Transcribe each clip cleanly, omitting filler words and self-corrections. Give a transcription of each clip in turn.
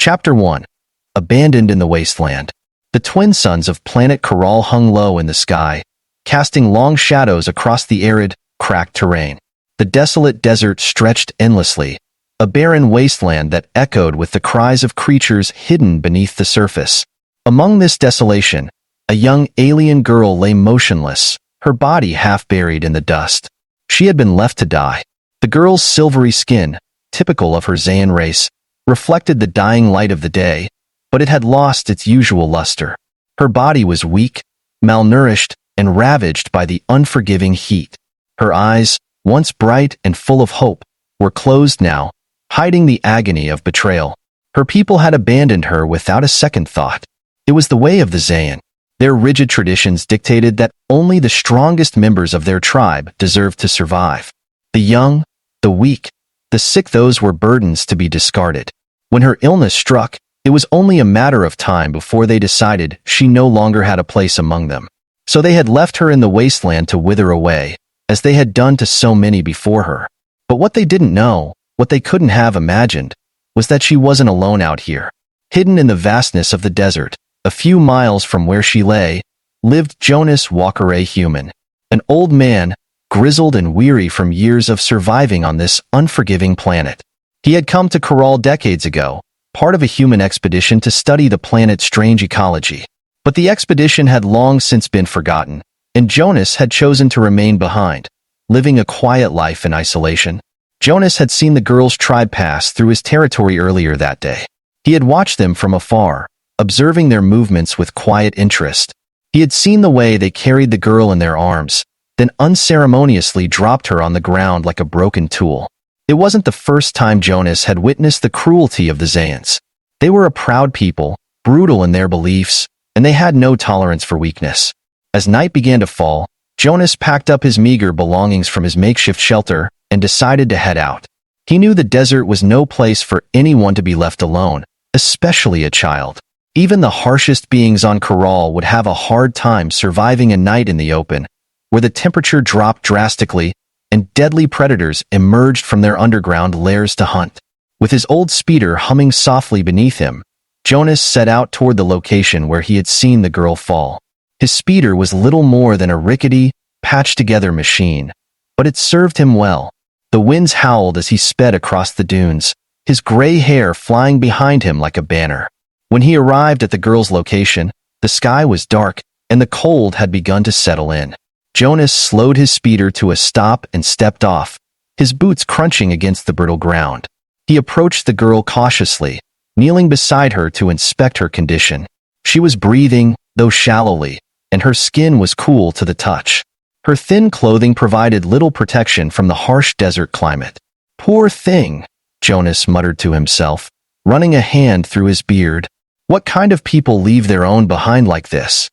Chapter 1. Abandoned in the Wasteland. The twin suns of planet Coral hung low in the sky, casting long shadows across the arid, cracked terrain. The desolate desert stretched endlessly, a barren wasteland that echoed with the cries of creatures hidden beneath the surface. Among this desolation, a young alien girl lay motionless, her body half buried in the dust. She had been left to die. The girl's silvery skin, typical of her Zayan race, reflected the dying light of the day, but it had lost its usual luster. Her body was weak, malnourished, and ravaged by the unforgiving heat. Her eyes, once bright and full of hope, were closed now, hiding the agony of betrayal. Her people had abandoned her without a second thought. It was the way of the Zayan. Their rigid traditions dictated that only the strongest members of their tribe deserved to survive. The young, the weak, the sick, those were burdens to be discarded. When her illness struck, it was only a matter of time before they decided she no longer had a place among them. So they had left her in the wasteland to wither away, as they had done to so many before her. But what they didn't know, what they couldn't have imagined, was that she wasn't alone out here. Hidden in the vastness of the desert, a few miles from where she lay, lived Jonas Walker, a human. An old man, grizzled and weary from years of surviving on this unforgiving planet. He had come to Coral decades ago, part of a human expedition to study the planet's strange ecology. But the expedition had long since been forgotten, and Jonas had chosen to remain behind, living a quiet life in isolation. Jonas had seen the girl's tribe pass through his territory earlier that day. He had watched them from afar, observing their movements with quiet interest. He had seen the way they carried the girl in their arms, then unceremoniously dropped her on the ground like a broken tool. It wasn't the first time Jonas had witnessed the cruelty of the Zayans. They were a proud people, brutal in their beliefs, and they had no tolerance for weakness. As night began to fall, Jonas packed up his meager belongings from his makeshift shelter and decided to head out. He knew the desert was no place for anyone to be left alone, especially a child. Even the harshest beings on Coral would have a hard time surviving a night in the open, where the temperature dropped drastically and deadly predators emerged from their underground lairs to hunt. With his old speeder humming softly beneath him, Jonas set out toward the location where he had seen the girl fall. His speeder was little more than a rickety, patched-together machine, but it served him well. The winds howled as he sped across the dunes, his gray hair flying behind him like a banner. When he arrived at the girl's location, the sky was dark and the cold had begun to settle in. Jonas slowed his speeder to a stop and stepped off, his boots crunching against the brittle ground. He approached the girl cautiously, kneeling beside her to inspect her condition. She was breathing, though shallowly, and her skin was cool to the touch. Her thin clothing provided little protection from the harsh desert climate. "Poor thing," Jonas muttered to himself, running a hand through his beard. What kind of people leave their own behind like this?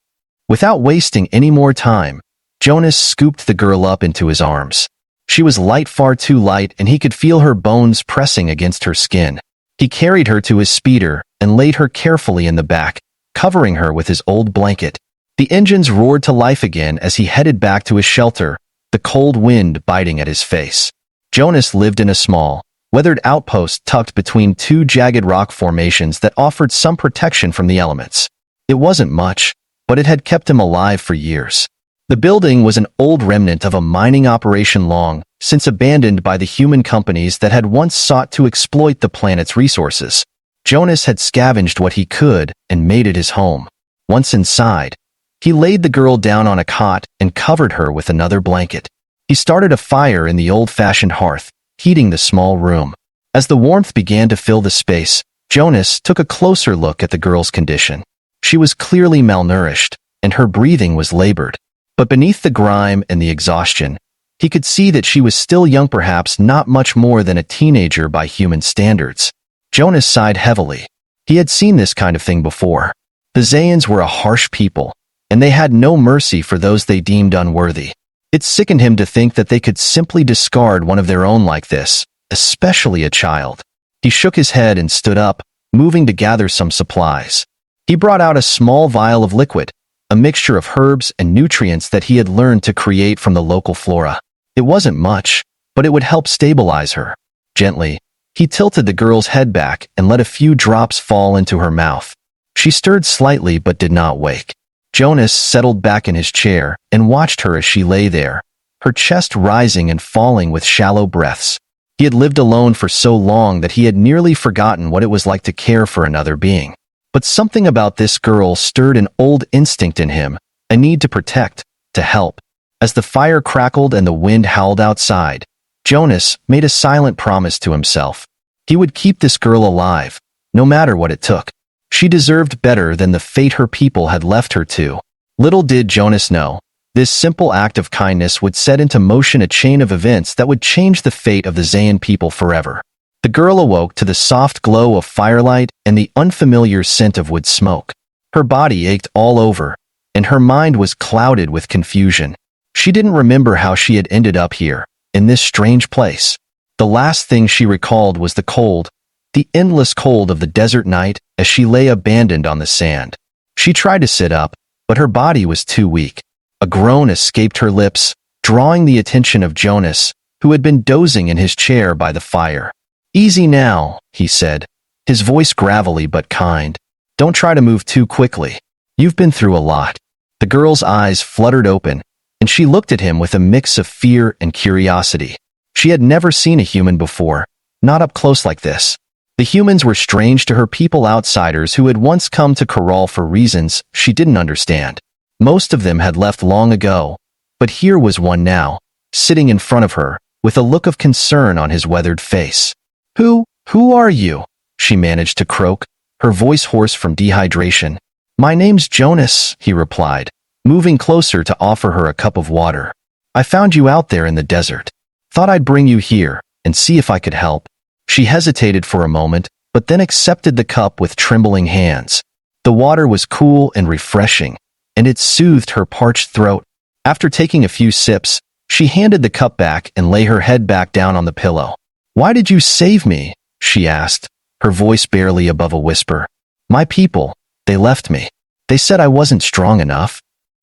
Without wasting any more time, Jonas scooped the girl up into his arms. She was light, far too light, and he could feel her bones pressing against her skin. He carried her to his speeder and laid her carefully in the back, covering her with his old blanket. The engines roared to life again as he headed back to his shelter, the cold wind biting at his face. Jonas lived in a small, weathered outpost tucked between two jagged rock formations that offered some protection from the elements. It wasn't much, but it had kept him alive for years. The building was an old remnant of a mining operation long since abandoned by the human companies that had once sought to exploit the planet's resources. Jonas had scavenged what he could and made it his home. Once inside, he laid the girl down on a cot and covered her with another blanket. He started a fire in the old-fashioned hearth, heating the small room. As the warmth began to fill the space, Jonas took a closer look at the girl's condition. She was clearly malnourished, and her breathing was labored. But beneath the grime and the exhaustion, he could see that she was still young, perhaps not much more than a teenager by human standards. Jonas sighed heavily. He had seen this kind of thing before. The Zayans were a harsh people, and they had no mercy for those they deemed unworthy. It sickened him to think that they could simply discard one of their own like this, especially a child. He shook his head and stood up, moving to gather some supplies. He brought out a small vial of liquid, a mixture of herbs and nutrients that he had learned to create from the local flora. It wasn't much, but it would help stabilize her. Gently, He tilted the girl's head back and let a few drops fall into her mouth. She stirred slightly but did not wake. Jonas settled back in his chair and watched her as she lay there, her chest rising and falling with shallow breaths. He had lived alone for so long that he had nearly forgotten what it was like to care for another being. But something about this girl stirred an old instinct in him, a need to protect, to help. As the fire crackled and the wind howled outside, Jonas made a silent promise to himself. He would keep this girl alive, no matter what it took. She deserved better than the fate her people had left her to. Little did Jonas know, this simple act of kindness would set into motion a chain of events that would change the fate of the Zayan people forever. The girl awoke to the soft glow of firelight and the unfamiliar scent of wood smoke. Her body ached all over, and her mind was clouded with confusion. She didn't remember how she had ended up here, in this strange place. The last thing she recalled was the cold, the endless cold of the desert night as she lay abandoned on the sand. She tried to sit up, but her body was too weak. A groan escaped her lips, drawing the attention of Jonas, who had been dozing in his chair by the fire. "Easy now," he said, his voice gravelly but kind. "Don't try to move too quickly. You've been through a lot." The girl's eyes fluttered open, and she looked at him with a mix of fear and curiosity. She had never seen a human before, not up close like this. The humans were strange to her people, outsiders who had once come to Corral for reasons she didn't understand. Most of them had left long ago, but here was one now, sitting in front of her, with a look of concern on his weathered face. Who are you?" she managed to croak, her voice hoarse from dehydration. "My name's Jonas," he replied, moving closer to offer her a cup of water. "I found you out there in the desert. Thought I'd bring you here and see if I could help." She hesitated for a moment, but then accepted the cup with trembling hands. The water was cool and refreshing, and it soothed her parched throat. After taking a few sips, she handed the cup back and lay her head back down on the pillow. "Why did you save me?" she asked, her voice barely above a whisper. "My people, they left me. They said I wasn't strong enough."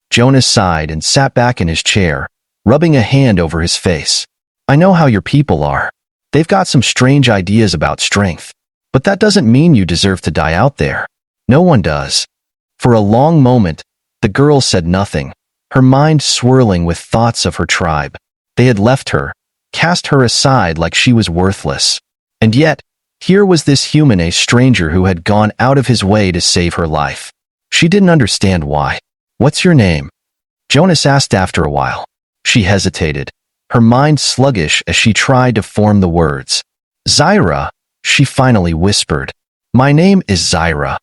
Jonas sighed and sat back in his chair, rubbing a hand over his face. "I know how your people are. They've got some strange ideas about strength, but that doesn't mean you deserve to die out there. No one does." For a long moment, the girl said nothing, her mind swirling with thoughts of her tribe. They had left her, cast her aside like she was worthless. And yet, here was this human, a stranger who had gone out of his way to save her life. She didn't understand why. "What's your name?" Jonas asked after a while. She hesitated, her mind sluggish as she tried to form the words. "Zyra," she finally whispered. "My name is Zyra."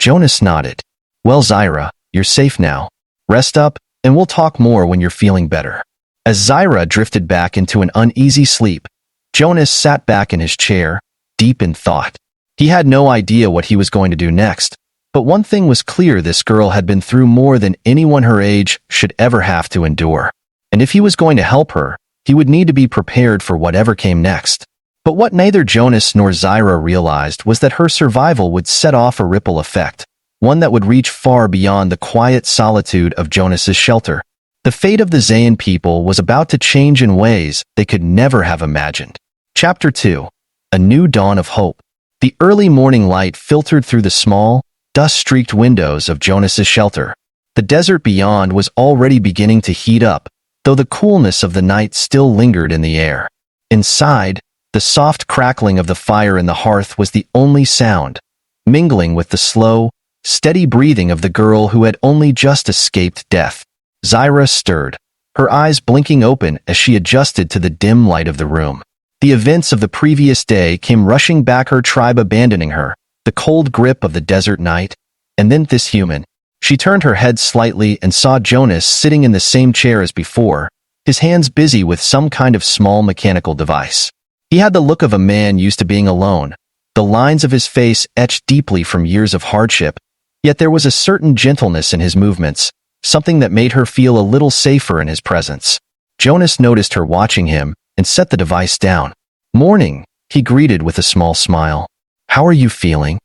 Jonas nodded. "Well, Zyra, you're safe now. Rest up, and we'll talk more when you're feeling better." As Zyra drifted back into an uneasy sleep, Jonas sat back in his chair, deep in thought. He had no idea what he was going to do next, but one thing was clear: this girl had been through more than anyone her age should ever have to endure. And if he was going to help her, he would need to be prepared for whatever came next. But what neither Jonas nor Zyra realized was that her survival would set off a ripple effect, one that would reach far beyond the quiet solitude of Jonas's shelter. The fate of the Zayan people was about to change in ways they could never have imagined. Chapter 2. A New Dawn of Hope. The early morning light filtered through the small, dust-streaked windows of Jonas's shelter. The desert beyond was already beginning to heat up, though the coolness of the night still lingered in the air. Inside, the soft crackling of the fire in the hearth was the only sound, mingling with the slow, steady breathing of the girl who had only just escaped death. Zyra stirred, her eyes blinking open as she adjusted to the dim light of the room. The events of the previous day came rushing back, her tribe abandoning her, the cold grip of the desert night, and then this human. She turned her head slightly and saw Jonas sitting in the same chair as before, his hands busy with some kind of small mechanical device. He had the look of a man used to being alone, the lines of his face etched deeply from years of hardship, yet there was a certain gentleness in his movements, something that made her feel a little safer in his presence. Jonas noticed her watching him and set the device down. "Morning," he greeted with a small smile. "How are you feeling?"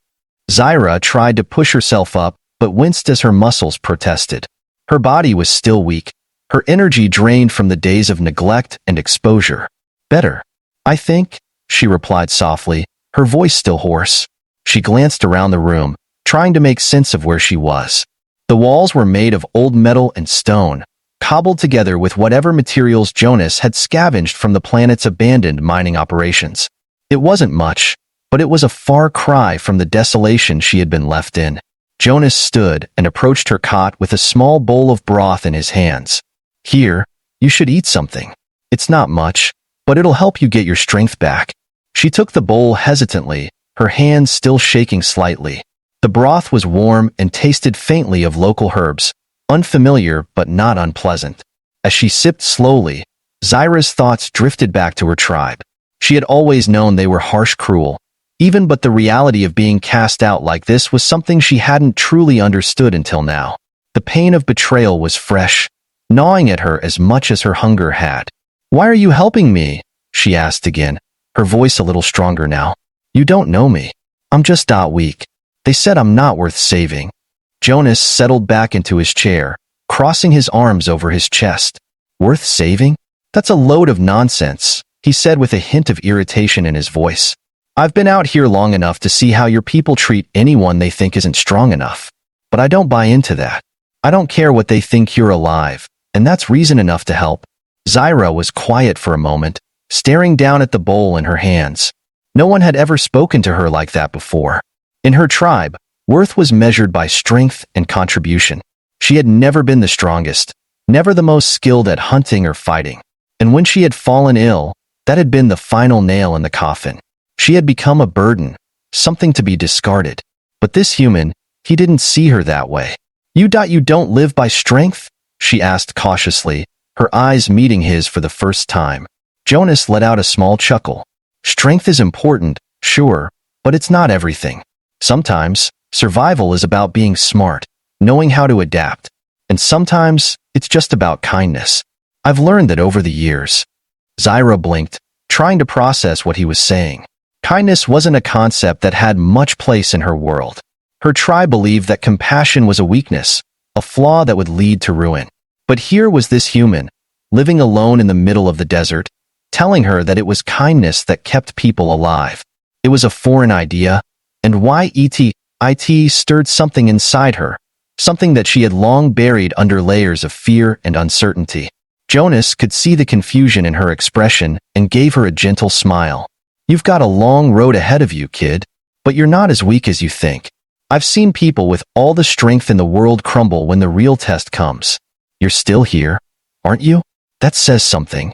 Zyra tried to push herself up, but winced as her muscles protested. Her body was still weak, her energy drained from the days of neglect and exposure. "Better, I think," she replied softly, her voice still hoarse. She glanced around the room, trying to make sense of where she was. The walls were made of old metal and stone, cobbled together with whatever materials Jonas had scavenged from the planet's abandoned mining operations. It wasn't much, but it was a far cry from the desolation she had been left in. Jonas stood and approached her cot with a small bowl of broth in his hands. Here, you should eat something. It's not much, but it'll help you get your strength back. She took the bowl hesitantly, her hands still shaking slightly. The broth was warm and tasted faintly of local herbs, unfamiliar but not unpleasant. As she sipped slowly, Zyra's thoughts drifted back to her tribe. She had always known they were harsh, cruel. Even but the reality of being cast out like this was something she hadn't truly understood until now. The pain of betrayal was fresh, gnawing at her as much as her hunger had. "Why are you helping me?" she asked again, her voice a little stronger now. "You don't know me. I'm just weak. They said I'm not worth saving." Jonas settled back into his chair, crossing his arms over his chest. "Worth saving? That's a load of nonsense," he said with a hint of irritation in his voice. "I've been out here long enough to see how your people treat anyone they think isn't strong enough. But I don't buy into that. I don't care what they think you're alive, and that's reason enough to help." Zyra was quiet for a moment, staring down at the bowl in her hands. No one had ever spoken to her like that before. In her tribe, worth was measured by strength and contribution. She had never been the strongest, never the most skilled at hunting or fighting. And when she had fallen ill, that had been the final nail in the coffin. She had become a burden, something to be discarded. But this human, he didn't see her that way. You don't live by strength?" she asked cautiously, her eyes meeting his for the first time. Jonas let out a small chuckle. "Strength is important, sure, but it's not everything. Sometimes, survival is about being smart, knowing how to adapt. And sometimes, it's just about kindness. I've learned that over the years." Zyra blinked, trying to process what he was saying. Kindness wasn't a concept that had much place in her world. Her tribe believed that compassion was a weakness, a flaw that would lead to ruin. But here was this human, living alone in the middle of the desert, telling her that it was kindness that kept people alive. It was a foreign idea, and it stirred something inside her, something that she had long buried under layers of fear and uncertainty. Jonas could see the confusion in her expression and gave her a gentle smile. "You've got a long road ahead of you, kid, but you're not as weak as you think. I've seen people with all the strength in the world crumble when the real test comes. You're still here, aren't you? That says something."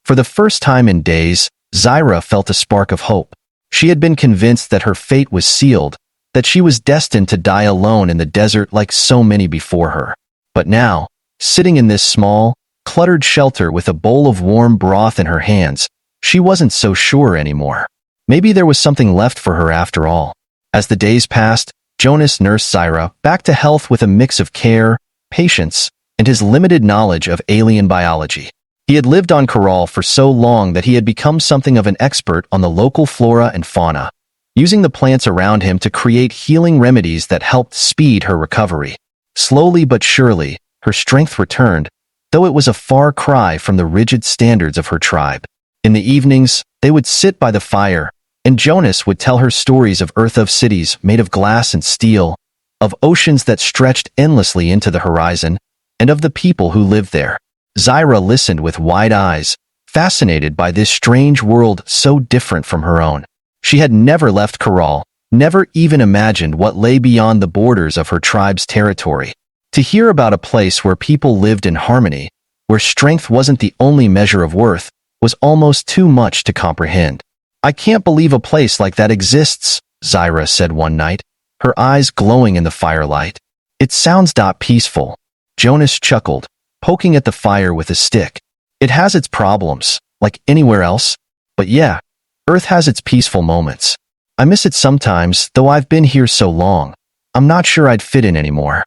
For the first time in days, Zyra felt a spark of hope. She had been convinced that her fate was sealed, that she was destined to die alone in the desert like so many before her. But now, sitting in this small, cluttered shelter with a bowl of warm broth in her hands, she wasn't so sure anymore. Maybe there was something left for her after all. As the days passed, Jonas nursed Zyra back to health with a mix of care, patience, and his limited knowledge of alien biology. He had lived on Corral for so long that he had become something of an expert on the local flora and fauna, using the plants around him to create healing remedies that helped speed her recovery. Slowly but surely, her strength returned, though it was a far cry from the rigid standards of her tribe. In the evenings, they would sit by the fire, and Jonas would tell her stories of of cities made of glass and steel, of oceans that stretched endlessly into the horizon, and of the people who lived there. Zyra listened with wide eyes, fascinated by this strange world so different from her own. She had never left Corral, never even imagined what lay beyond the borders of her tribe's territory. To hear about a place where people lived in harmony, where strength wasn't the only measure of worth, was almost too much to comprehend. "I can't believe a place like that exists," Zyra said one night, her eyes glowing in the firelight. "It sounds peaceful." Jonas chuckled, poking at the fire with a stick. "It has its problems, like anywhere else. But yeah, Earth has its peaceful moments. I miss it sometimes, though I've been here so long. I'm not sure I'd fit in anymore."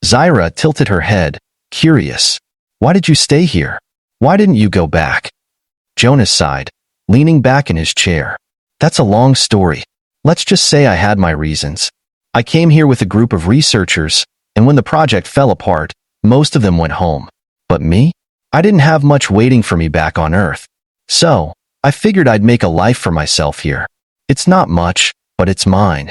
Zyra tilted her head, curious. "Why did you stay here? Why didn't you go back?" Jonas sighed, leaning back in his chair. "That's a long story. Let's just say I had my reasons. I came here with a group of researchers, and when the project fell apart, most of them went home. But me? I didn't have much waiting for me back on Earth. So, I figured I'd make a life for myself here. It's not much, but it's mine."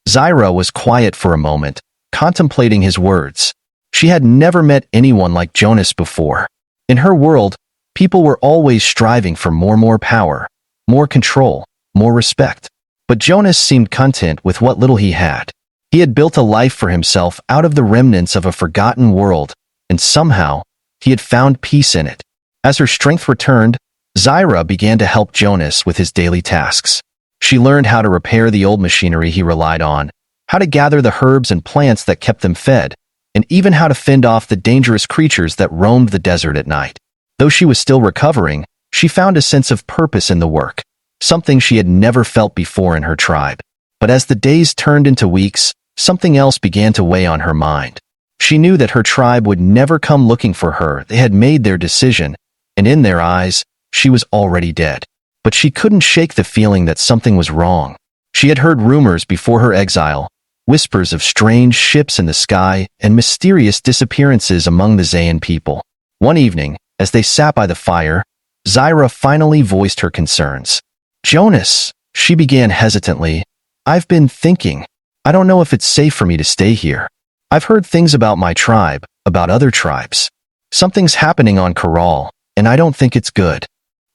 Zyra was quiet for a moment, contemplating his words. She had never met anyone like Jonas before. In her world, people were always striving for more power, more control, more respect. But Jonas seemed content with what little he had. He had built a life for himself out of the remnants of a forgotten world, and somehow, he had found peace in it. As her strength returned, Zyra began to help Jonas with his daily tasks. She learned how to repair the old machinery he relied on, how to gather the herbs and plants that kept them fed, and even how to fend off the dangerous creatures that roamed the desert at night. Though she was still recovering, she found a sense of purpose in the work, something she had never felt before in her tribe. But as the days turned into weeks, something else began to weigh on her mind. She knew that her tribe would never come looking for her. They had made their decision, and in their eyes, she was already dead. But she couldn't shake the feeling that something was wrong. She had heard rumors before her exile, whispers of strange ships in the sky and mysterious disappearances among the Zayan people. One evening, as they sat by the fire, Zyra finally voiced her concerns. "Jonas," she began hesitantly, "I've been thinking. I don't know if it's safe for me to stay here. I've heard things about my tribe, about other tribes. Something's happening on Corral, and I don't think it's good."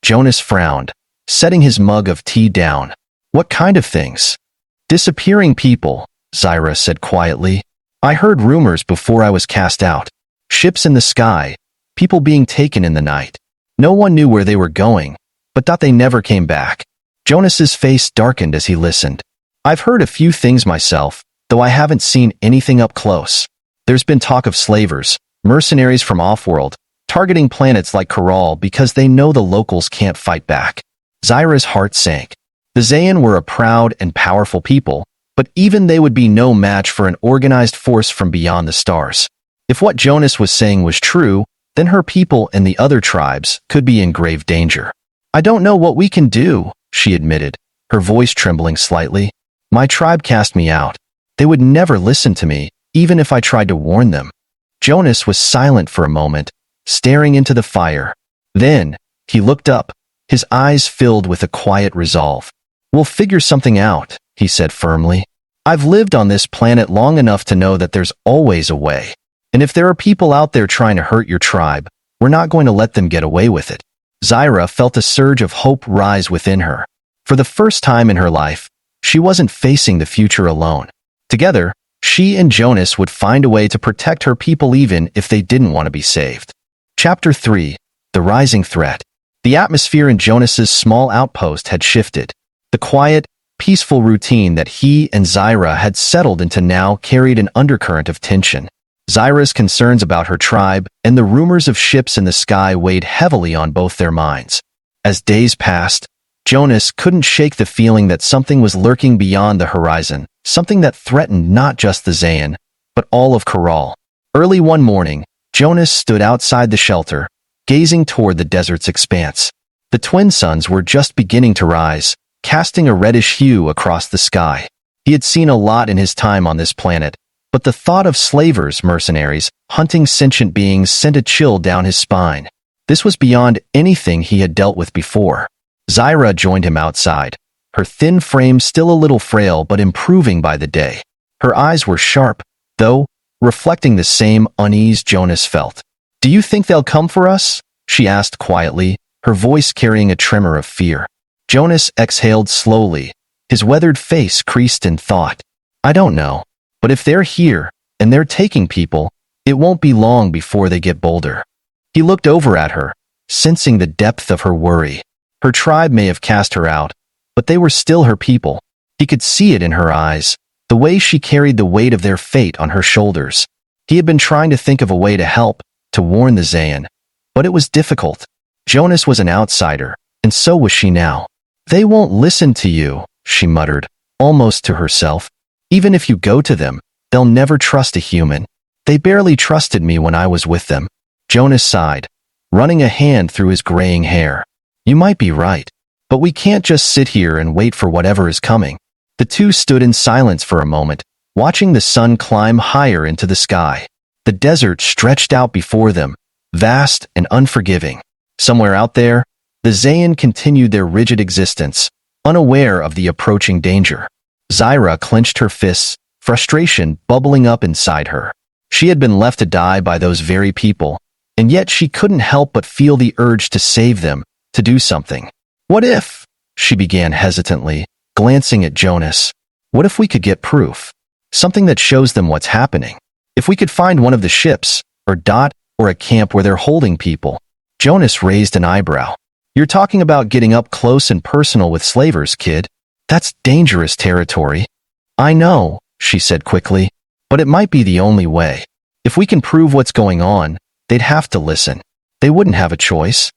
Jonas frowned, setting his mug of tea down. "What kind of things?" "Disappearing people," Zyra said quietly. "I heard rumors before I was cast out. Ships in the sky, people being taken in the night. No one knew where they were going, but thought they never came back." Jonas's face darkened as he listened. "I've heard a few things myself, though I haven't seen anything up close. There's been talk of slavers, mercenaries from off-world, targeting planets like Corral because they know the locals can't fight back." Zyra's heart sank. The Zayan were a proud and powerful people, but even they would be no match for an organized force from beyond the stars. If what Jonas was saying was true, then her people and the other tribes could be in grave danger. "I don't know what we can do," she admitted, her voice trembling slightly. "My tribe cast me out. They would never listen to me, even if I tried to warn them." Jonas was silent for a moment, staring into the fire. Then, he looked up, his eyes filled with a quiet resolve. "We'll figure something out," he said firmly. "I've lived on this planet long enough to know that there's always a way. And if there are people out there trying to hurt your tribe, we're not going to let them get away with it." Zyra felt a surge of hope rise within her. For the first time in her life, she wasn't facing the future alone. Together, she and Jonas would find a way to protect her people even if they didn't want to be saved. Chapter 3. The Rising Threat. The atmosphere in Jonas's small outpost had shifted. The quiet, peaceful routine that he and Zyra had settled into now carried an undercurrent of tension. Zyra's concerns about her tribe and the rumors of ships in the sky weighed heavily on both their minds. As days passed, Jonas couldn't shake the feeling that something was lurking beyond the horizon, something that threatened not just the Zayan, but all of Corral. Early one morning, Jonas stood outside the shelter, gazing toward the desert's expanse. The twin suns were just beginning to rise, casting a reddish hue across the sky. He had seen a lot in his time on this planet, but the thought of slavers, mercenaries, hunting sentient beings sent a chill down his spine. This was beyond anything he had dealt with before. Zyra joined him outside, her thin frame still a little frail but improving by the day. Her eyes were sharp, though, reflecting the same unease Jonas felt. "Do you think they'll come for us?" she asked quietly, her voice carrying a tremor of fear. Jonas exhaled slowly, his weathered face creased in thought. "I don't know. But if they're here, and they're taking people, it won't be long before they get bolder." He looked over at her, sensing the depth of her worry. Her tribe may have cast her out, but they were still her people. He could see it in her eyes, the way she carried the weight of their fate on her shoulders. He had been trying to think of a way to help, to warn the Zayan, but it was difficult. Jonas was an outsider, and so was she now. "They won't listen to you," she muttered, almost to herself. "Even if you go to them, they'll never trust a human. They barely trusted me when I was with them." Jonas sighed, running a hand through his graying hair. "You might be right, but we can't just sit here and wait for whatever is coming." The two stood in silence for a moment, watching the sun climb higher into the sky. The desert stretched out before them, vast and unforgiving. Somewhere out there, The Zayan continued their rigid existence, unaware of the approaching danger. Zyra clenched her fists, frustration bubbling up inside her. She had been left to die by those very people, and yet she couldn't help but feel the urge to save them, to do something. What if? She began hesitantly, glancing at Jonas. What if we could get proof? Something that shows them what's happening. If we could find one of the ships, or or a camp where they're holding people. Jonas raised an eyebrow. You're talking about getting up close and personal with slavers, kid. That's dangerous territory. I know, she said quickly, but it might be the only way. If we can prove what's going on, they'd have to listen. They wouldn't have a choice.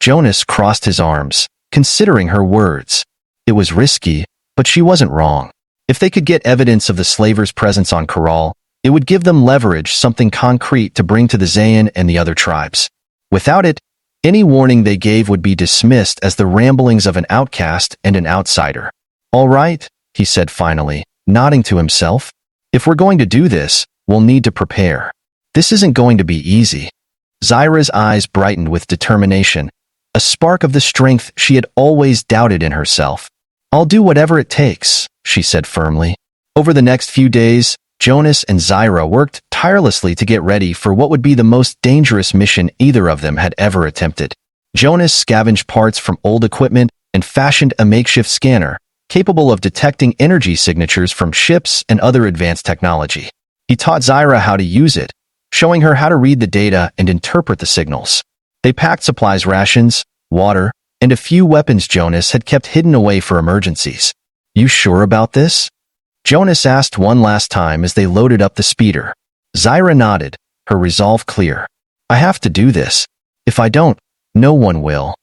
Jonas crossed his arms, considering her words. It was risky, but she wasn't wrong. If they could get evidence of the slavers' presence on Corral, it would give them leverage, something concrete to bring to the Zayan and the other tribes. Without it, any warning they gave would be dismissed as the ramblings of an outcast and an outsider. All right, he said finally, nodding to himself. If we're going to do this, we'll need to prepare. This isn't going to be easy. Zyra's eyes brightened with determination, a spark of the strength she had always doubted in herself. I'll do whatever it takes, she said firmly. Over the next few days, Jonas and Zyra worked tirelessly to get ready for what would be the most dangerous mission either of them had ever attempted. Jonas scavenged parts from old equipment and fashioned a makeshift scanner, capable of detecting energy signatures from ships and other advanced technology. He taught Zyra how to use it, showing her how to read the data and interpret the signals. They packed supplies, rations, water, and a few weapons Jonas had kept hidden away for emergencies. You sure about this? Jonas asked one last time as they loaded up the speeder. Zyra nodded, her resolve clear. I have to do this. If I don't, no one will.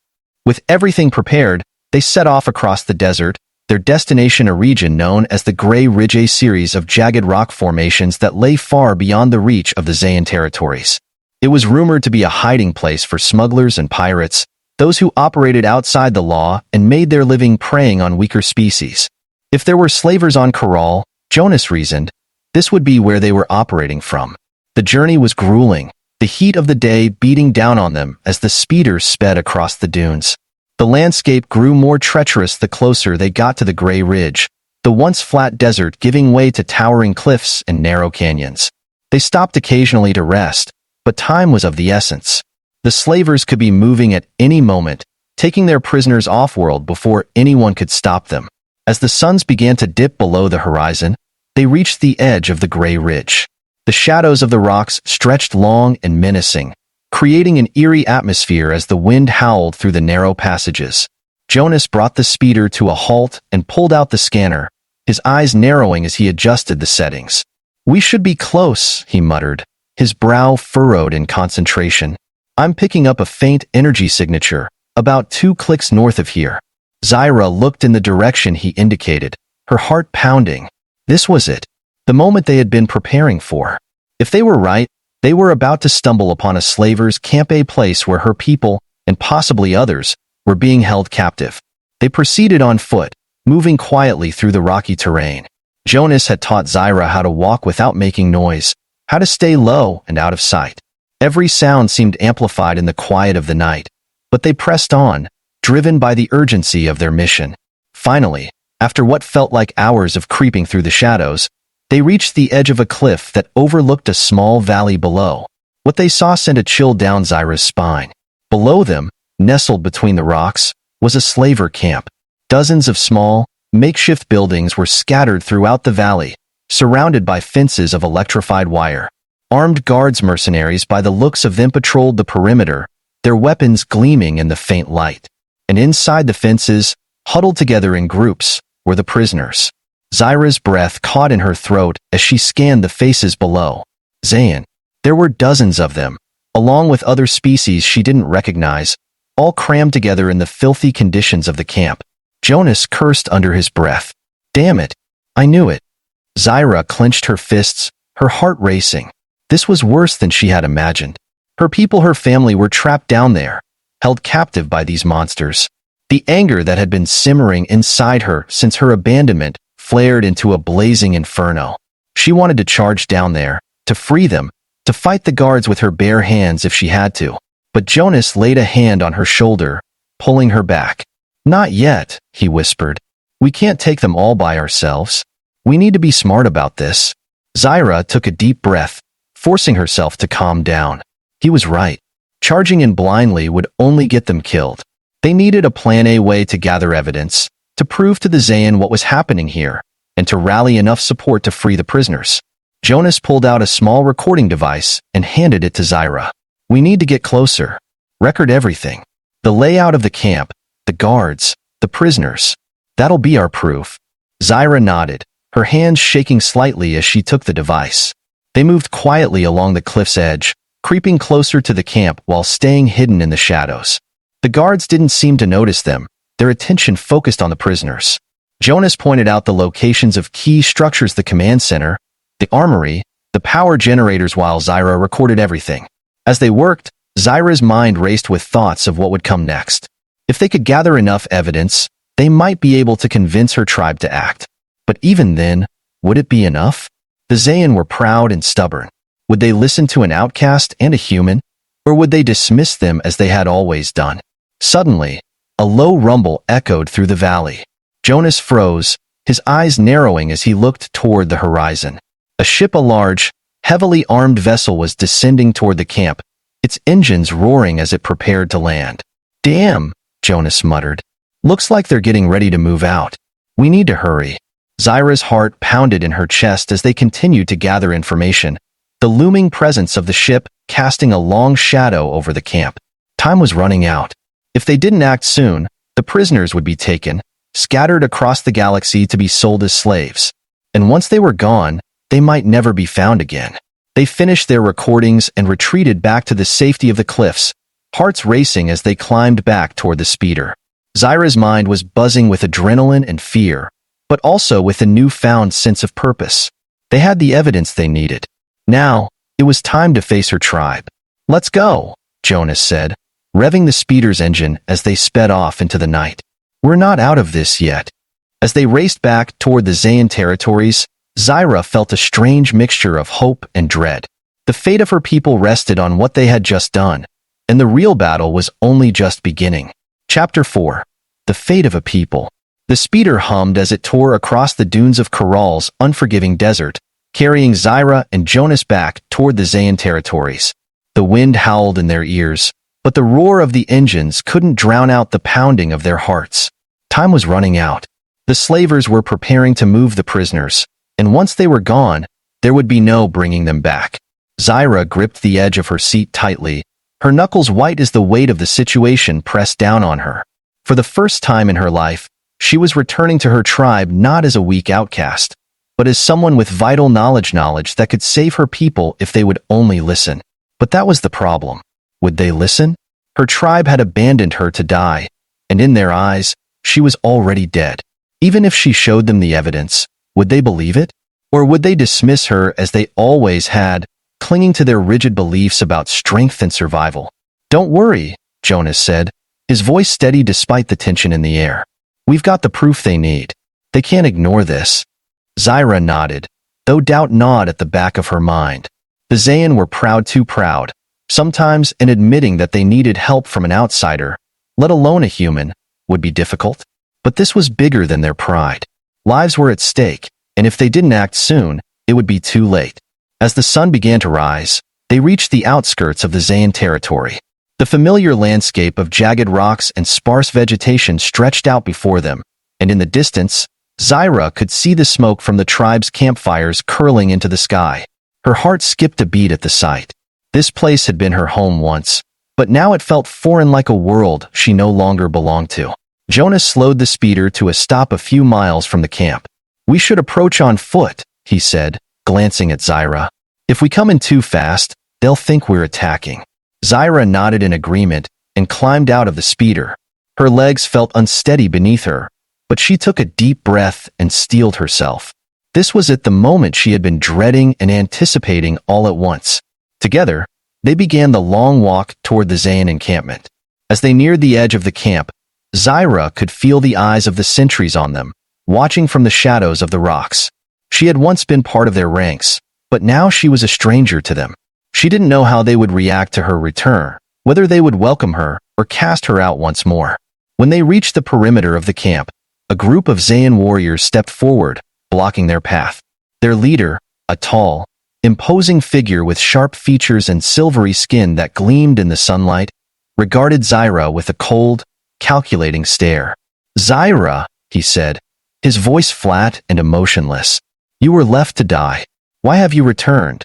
With everything prepared, they set off across the desert, their destination a region known as the Grey Ridge, a series of jagged rock formations that lay far beyond the reach of the Zayan territories. It was rumored to be a hiding place for smugglers and pirates, those who operated outside the law and made their living preying on weaker species. If there were slavers on Corral, Jonas reasoned, this would be where they were operating from. The journey was grueling, the heat of the day beating down on them as the speeder sped across the dunes. The landscape grew more treacherous the closer they got to the Grey Ridge, the once flat desert giving way to towering cliffs and narrow canyons. They stopped occasionally to rest, but time was of the essence. The slavers could be moving at any moment, taking their prisoners off-world before anyone could stop them. As the suns began to dip below the horizon, they reached the edge of the Grey Ridge. The shadows of the rocks stretched long and menacing, creating an eerie atmosphere as the wind howled through the narrow passages. Jonas brought the speeder to a halt and pulled out the scanner, his eyes narrowing as he adjusted the settings. We should be close, he muttered, his brow furrowed in concentration. I'm picking up a faint energy signature, about 2 clicks north of here. Zyra looked in the direction he indicated, her heart pounding. This was it, the moment they had been preparing for. If they were right, they were about to stumble upon a slaver's camp, a place where her people, and possibly others, were being held captive. They proceeded on foot, moving quietly through the rocky terrain. Jonas had taught Zyra how to walk without making noise, how to stay low and out of sight. Every sound seemed amplified in the quiet of the night, but they pressed on, driven by the urgency of their mission. Finally, after what felt like hours of creeping through the shadows, they reached the edge of a cliff that overlooked a small valley below. What they saw sent a chill down Zyra's spine. Below them, nestled between the rocks, was a slaver camp. Dozens of small, makeshift buildings were scattered throughout the valley, surrounded by fences of electrified wire. Armed guards, mercenaries by the looks of them, patrolled the perimeter, their weapons gleaming in the faint light. And inside the fences, huddled together in groups, were the prisoners. Zyra's breath caught in her throat as she scanned the faces below. Zayan. There were dozens of them, along with other species she didn't recognize, all crammed together in the filthy conditions of the camp. Jonas cursed under his breath. Damn it! I knew it. Zyra clenched her fists, her heart racing. This was worse than she had imagined. Her people, her family were trapped down there, held captive by these monsters. The anger that had been simmering inside her since her abandonment flared into a blazing inferno. She wanted to charge down there, to free them, to fight the guards with her bare hands if she had to. But Jonas laid a hand on her shoulder, pulling her back. "Not yet," he whispered. "We can't take them all by ourselves. We need to be smart about this." Zyra took a deep breath, forcing herself to calm down. He was right. Charging in blindly would only get them killed. They needed a plan A way to gather evidence, to prove to the Zayn what was happening here, and to rally enough support to free the prisoners. Jonas pulled out a small recording device and handed it to Zyra. "We need to get closer. Record everything. The layout of the camp, the guards, the prisoners. That'll be our proof." Zyra nodded, her hands shaking slightly as she took the device. They moved quietly along the cliff's edge, creeping closer to the camp while staying hidden in the shadows. The guards didn't seem to notice them, their attention focused on the prisoners. Jonas pointed out the locations of key structures: the command center, the armory, the power generators, while Zyra recorded everything. As they worked, Zyra's mind raced with thoughts of what would come next. If they could gather enough evidence, they might be able to convince her tribe to act. But even then, would it be enough? The Zayn were proud and stubborn. Would they listen to an outcast and a human, or would they dismiss them as they had always done? Suddenly, a low rumble echoed through the valley. Jonas froze, his eyes narrowing as he looked toward the horizon. A ship, a large, heavily armed vessel, was descending toward the camp, its engines roaring as it prepared to land. "Damn," Jonas muttered. "Looks like they're getting ready to move out. We need to hurry." Zyra's heart pounded in her chest as they continued to gather information, the looming presence of the ship casting a long shadow over the camp. Time was running out. If they didn't act soon, the prisoners would be taken, scattered across the galaxy to be sold as slaves. And once they were gone, they might never be found again. They finished their recordings and retreated back to the safety of the cliffs, hearts racing as they climbed back toward the speeder. Zyra's mind was buzzing with adrenaline and fear, but also with a newfound sense of purpose. They had the evidence they needed. Now, it was time to face her tribe. "Let's go," Jonas said, revving the speeder's engine as they sped off into the night. "We're not out of this yet." As they raced back toward the Zayn territories, Zyra felt a strange mixture of hope and dread. The fate of her people rested on what they had just done, and the real battle was only just beginning. Chapter 4. The Fate of a People. The speeder hummed as it tore across the dunes of Coral's unforgiving desert, carrying Zyra and Jonas back toward the Zayn territories. The wind howled in their ears, but the roar of the engines couldn't drown out the pounding of their hearts. Time was running out. The slavers were preparing to move the prisoners, and once they were gone, there would be no bringing them back. Zyra gripped the edge of her seat tightly, her knuckles white as the weight of the situation pressed down on her. For the first time in her life, she was returning to her tribe not as a weak outcast, but as someone with vital knowledge that could save her people if they would only listen. But that was the problem. Would they listen? Her tribe had abandoned her to die, and in their eyes, she was already dead. Even if she showed them the evidence, would they believe it? Or would they dismiss her as they always had, clinging to their rigid beliefs about strength and survival? "Don't worry," Jonas said, his voice steady despite the tension in the air. "We've got the proof they need. They can't ignore this." Zyra nodded, though doubt gnawed at the back of her mind. The Zayn were proud, too proud, sometimes, and admitting that they needed help from an outsider, let alone a human, would be difficult. But this was bigger than their pride. Lives were at stake, and if they didn't act soon, it would be too late. As the sun began to rise, they reached the outskirts of the Zayn territory. The familiar landscape of jagged rocks and sparse vegetation stretched out before them, and in the distance, Zyra could see the smoke from the tribe's campfires curling into the sky. Her heart skipped a beat at the sight. This place had been her home once, but now it felt foreign, like a world she no longer belonged to. Jonas slowed the speeder to a stop a few miles from the camp. "We should approach on foot," he said, glancing at Zyra. "If we come in too fast, they'll think we're attacking." Zyra nodded in agreement and climbed out of the speeder. Her legs felt unsteady beneath her, but she took a deep breath and steeled herself. This was it, the moment she had been dreading and anticipating all at once. Together, they began the long walk toward the Zayn encampment. As they neared the edge of the camp, Zyra could feel the eyes of the sentries on them, watching from the shadows of the rocks. She had once been part of their ranks, but now she was a stranger to them. She didn't know how they would react to her return, whether they would welcome her or cast her out once more. When they reached the perimeter of the camp, a group of Zayan warriors stepped forward, blocking their path. Their leader, a tall, imposing figure with sharp features and silvery skin that gleamed in the sunlight, regarded Zyra with a cold, calculating stare. "Zyra," he said, his voice flat and emotionless. "You were left to die. Why have you returned?"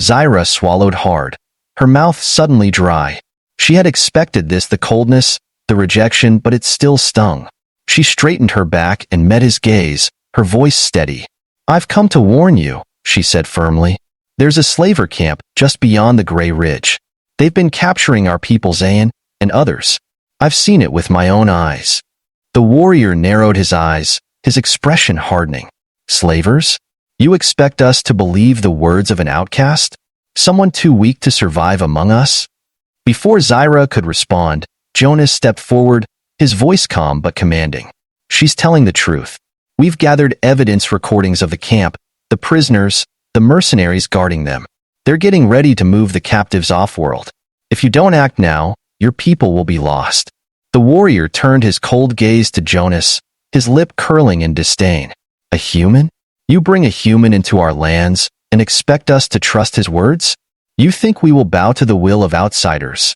Zyra swallowed hard, her mouth suddenly dry. She had expected this, the coldness, the rejection, but it still stung. She straightened her back and met his gaze, her voice steady. "I've come to warn you," she said firmly. "There's a slaver camp just beyond the Gray Ridge. They've been capturing our people, Zayn, and others. I've seen it with my own eyes." The warrior narrowed his eyes, his expression hardening. "Slavers? You expect us to believe the words of an outcast? Someone too weak to survive among us?" Before Zyra could respond, Jonas stepped forward, his voice calm but commanding. "She's telling the truth. We've gathered evidence recordings of the camp, the prisoners, the mercenaries guarding them. They're getting ready to move the captives off-world. If you don't act now, your people will be lost." The warrior turned his cold gaze to Jonas, his lip curling in disdain. "A human? You bring a human into our lands and expect us to trust his words? You think we will bow to the will of outsiders?"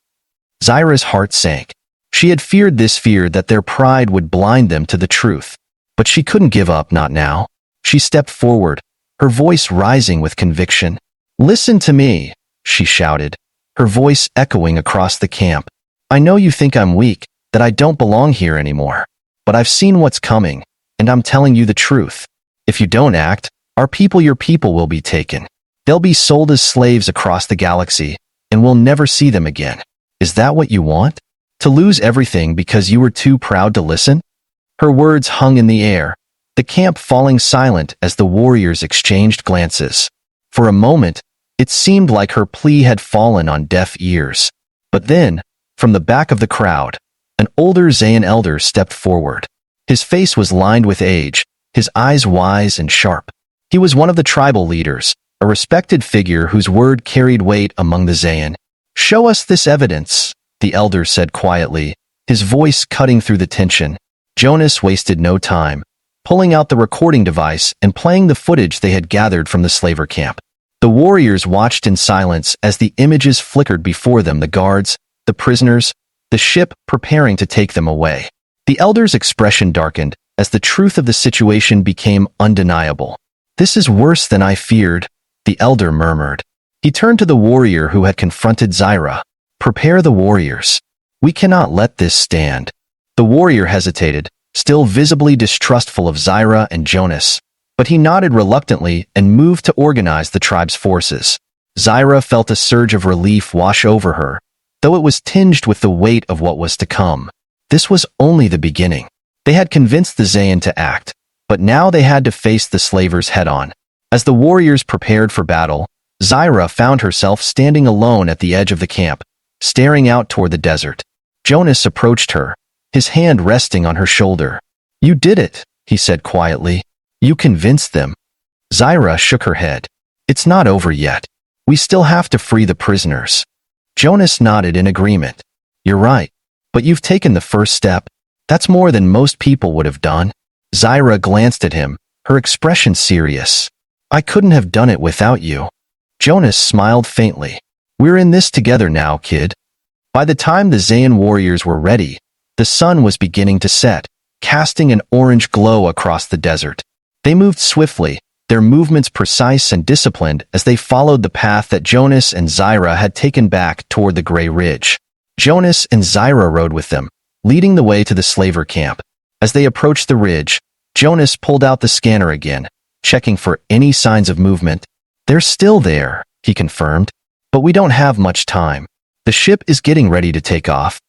Zyra's heart sank. She had feared this fear that their pride would blind them to the truth. But she couldn't give up, not now. She stepped forward, her voice rising with conviction. "Listen to me," she shouted, her voice echoing across the camp. "I know you think I'm weak, that I don't belong here anymore. But I've seen what's coming, and I'm telling you the truth. If you don't act, our people, your people, will be taken. They'll be sold as slaves across the galaxy, and we'll never see them again. Is that what you want? To lose everything because you were too proud to listen?" Her words hung in the air, the camp falling silent as the warriors exchanged glances. For a moment, it seemed like her plea had fallen on deaf ears. But then, from the back of the crowd, an older Zayan elder stepped forward. His face was lined with age, his eyes wise and sharp. He was one of the tribal leaders, a respected figure whose word carried weight among the Zayan. "Show us this evidence," the elder said quietly, his voice cutting through the tension. Jonas wasted no time, pulling out the recording device and playing the footage they had gathered from the slaver camp. The warriors watched in silence as the images flickered before them, the guards, the prisoners, the ship preparing to take them away. The elder's expression darkened as the truth of the situation became undeniable. "This is worse than I feared," the elder murmured. He turned to the warrior who had confronted Zyra. "Prepare the warriors. We cannot let this stand." The warrior hesitated, still visibly distrustful of Zyra and Jonas, but he nodded reluctantly and moved to organize the tribe's forces. Zyra felt a surge of relief wash over her, though it was tinged with the weight of what was to come. This was only the beginning. They had convinced the Zayan to act, but now they had to face the slavers head-on. As the warriors prepared for battle, Zyra found herself standing alone at the edge of the camp, staring out toward the desert. Jonas approached her, his hand resting on her shoulder. "You did it," he said quietly. "You convinced them." Zyra shook her head. "It's not over yet. We still have to free the prisoners." Jonas nodded in agreement. "You're right, but you've taken the first step. That's more than most people would have done." Zyra glanced at him, her expression serious. "I couldn't have done it without you." Jonas smiled faintly. "We're in this together now, kid." By the time the Zayan warriors were ready, the sun was beginning to set, casting an orange glow across the desert. They moved swiftly, their movements precise and disciplined as they followed the path that Jonas and Zyra had taken back toward the Gray Ridge. Jonas and Zyra rode with them, leading the way to the slaver camp. As they approached the ridge, Jonas pulled out the scanner again, checking for any signs of movement. "They're still there," he confirmed, "but we don't have much time. The ship is getting ready to take off."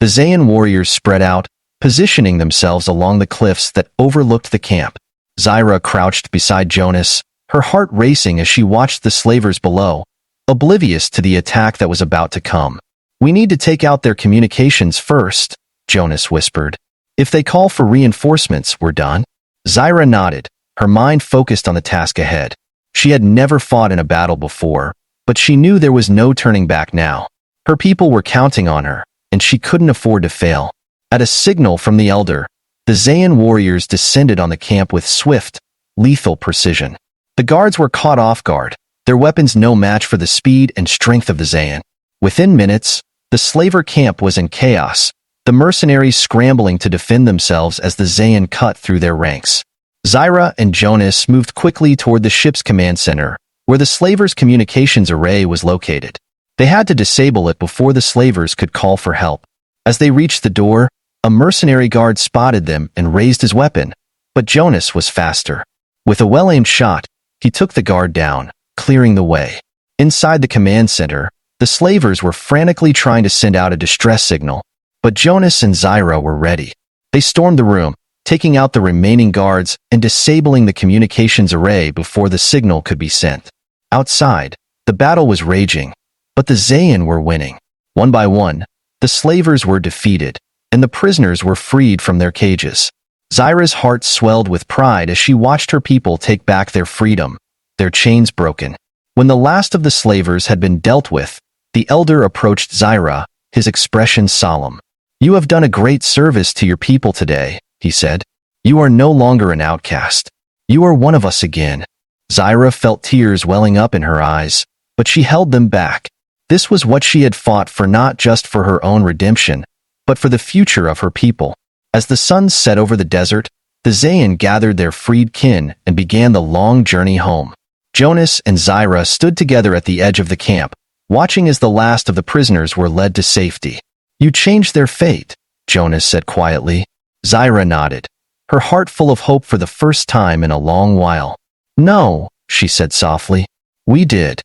The Zayan warriors spread out, positioning themselves along the cliffs that overlooked the camp. Zyra crouched beside Jonas, her heart racing as she watched the slavers below, oblivious to the attack that was about to come. "We need to take out their communications first," Jonas whispered. "If they call for reinforcements, we're done." Zyra nodded, her mind focused on the task ahead. She had never fought in a battle before, but she knew there was no turning back now. Her people were counting on her, and she couldn't afford to fail. At a signal from the elder, the Zayan warriors descended on the camp with swift, lethal precision. The guards were caught off guard, their weapons no match for the speed and strength of the Zayan. Within minutes, the slaver camp was in chaos, the mercenaries scrambling to defend themselves as the Zayan cut through their ranks. Zyra and Jonas moved quickly toward the ship's command center, where the slavers' communications array was located. They had to disable it before the slavers could call for help. As they reached the door, a mercenary guard spotted them and raised his weapon, but Jonas was faster. With a well-aimed shot, he took the guard down, clearing the way. Inside the command center, the slavers were frantically trying to send out a distress signal, but Jonas and Zyra were ready. They stormed the room, taking out the remaining guards and disabling the communications array before the signal could be sent. Outside, the battle was raging, but the Zayan were winning. One by one, the slavers were defeated, and the prisoners were freed from their cages. Zyra's heart swelled with pride as she watched her people take back their freedom, their chains broken. When the last of the slavers had been dealt with, the elder approached Zyra, his expression solemn. "You have done a great service to your people today," he said. "You are no longer an outcast. You are one of us again." Zyra felt tears welling up in her eyes, but she held them back. This was what she had fought for, not just for her own redemption, but for the future of her people. As the sun set over the desert, the Zayan gathered their freed kin and began the long journey home. Jonas and Zyra stood together at the edge of the camp, watching as the last of the prisoners were led to safety. "You changed their fate," Jonas said quietly. Zyra nodded, her heart full of hope for the first time in a long while. "No," she said softly. "We did.